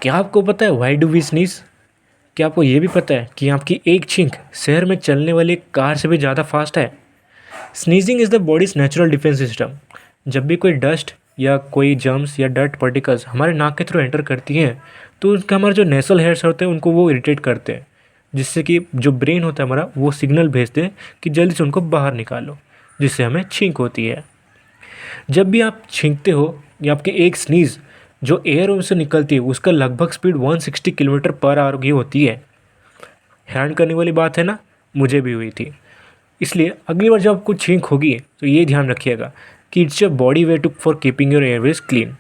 क्या आपको पता है व्हाई डू वी स्नीज? क्या आपको ये भी पता है कि आपकी एक छींक शहर में चलने वाली एक कार से भी ज़्यादा फास्ट है? Sneezing is the bodies natural defence system. जब भी कोई डस्ट या कोई जर्म्स या डर्ट पार्टिकल्स हमारे नाक के थ्रू एंटर करती हैं, तो उसका हमारे जो नेसल हेयर्स होते हैं उनको वो इरिटेट करते हैं, जिससे कि जो ब्रेन होता है हमारा वो सिग्नल भेजते हैं कि जल्दी से उनको बाहर निकालो, जिससे हमें छींक होती है। जब भी आप छींकते हो या आपकी एक स्नीज़ जो एयर उनसे निकलती है उसका लगभग स्पीड 160 किलोमीटर पर आवर की होती है। हैरान करने वाली बात है ना, मुझे भी हुई थी। इसलिए अगली बार जब आपको छींक होगी तो ये ध्यान रखिएगा कि it's your body way to for keeping your airways clean.